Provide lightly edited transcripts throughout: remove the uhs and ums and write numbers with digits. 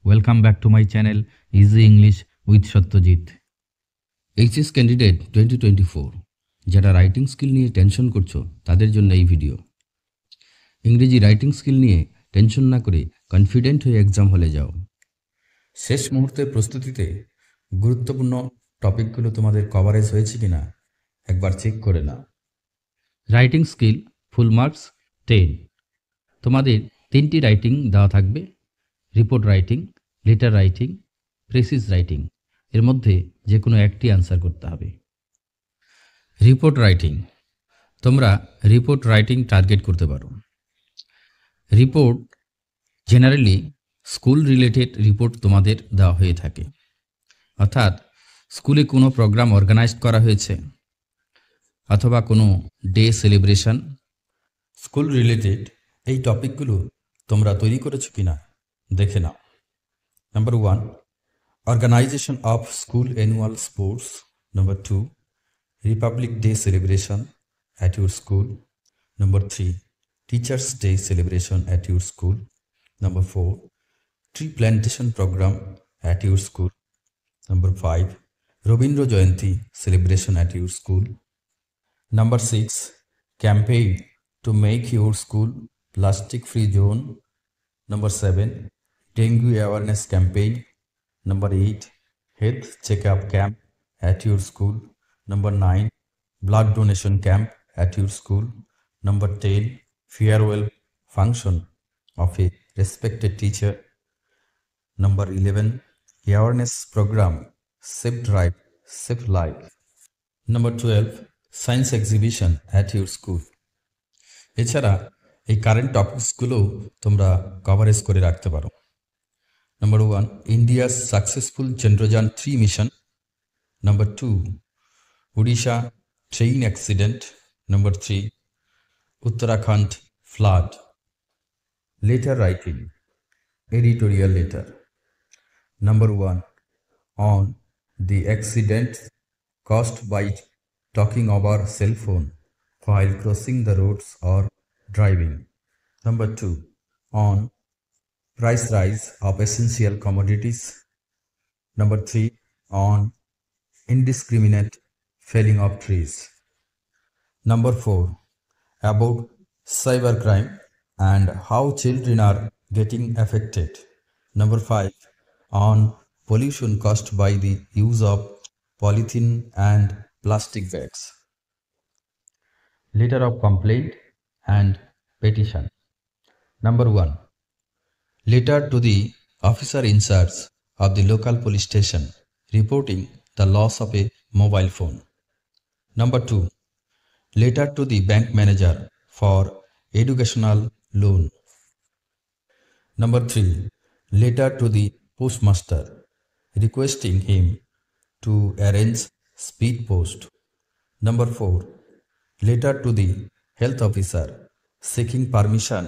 Welcome back to my channel Easy English with Satyajit. HS candidate 2024 যারা writing skill নিয়ে tension করছো তাদের জন্য এই ভিডিও। ইংরেজি রাইটিং স্কিল নিয়ে টেনশন না করে কনফিডেন্ট হয়ে এক্সাম হলে যাও। শেষ মুহূর্তের প্রস্তুতিতে গুরুত্বপূর্ণ টপিকগুলো তোমাদের কভারেজ হয়েছে কিনা একবার চেক করে নাও। Writing skill full marks 10। তোমাদের 3টি রাইটিং দেওয়া থাকবে, report writing, letter writing, precis writing. এর মধ্যে যে কোনো একটি আনসার করতে হবে। রিপোর্ট রাইটিং, তোমরা রিপোর্ট রাইটিং টার্গেট করতে পারো। Report generally school related report তোমাদের দেওয়া হয়ে থাকে, অর্থাৎ স্কুলে কোনো প্রোগ্রাম অর্গানাইজ করা হয়েছে অথবা কোনো ডে সেলিব্রেশন, স্কুল রিলেটেড এই টপিকগুলো তোমরা তৈরি করেছো কিনা দেখে নাও। Number 1, organization of school annual sports. Number 2, Republic Day celebration at your school. Number 3, Teachers Day celebration at your school. Number 4, tree plantation program at your school. Number 5, Robindra Jayanti celebration at your school. Number 6, campaign to make your school plastic free zone. Number 7, dengue awareness campaign. Number 8, health checkup camp at your school. Number 9, blood donation camp at your school. Number 10, farewell function of a respected teacher. Number 11, awareness program Safe Drive, Safe Life. Number 12, science exhibition at your school. এছাড়া এই current টপিকসগুলো তোমরা coverage করে রাখতে পারো। Number 1, India's successful Chandrayaan 3 mission. Number 2, Odisha train accident. Number 3, Uttarakhand flood. Letter writing, editorial letter. Number 1, on the accident caused by talking over cell phone while crossing the roads or driving. Number 2, on price rise of essential commodities. Number 3, on indiscriminate felling of trees. Number 4, about cybercrime and how children are getting affected. Number 5, on pollution caused by the use of polythene and plastic bags. Letter of complaint and petition. Number 1, letter to the officer in charge of the local police station reporting the loss of a mobile phone. Number 2, letter to the bank manager for educational loan. Number 3, letter to the postmaster requesting him to arrange speed post. Number 4, letter to the health officer seeking permission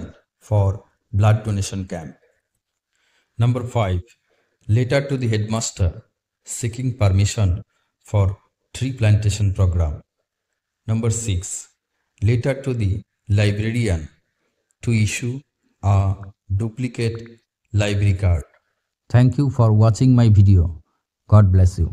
for blood donation camp. Number 5, letter to the headmaster seeking permission for tree plantation program. Number 6, letter to the librarian to issue a duplicate library card. Thank you for watching my video. God bless you.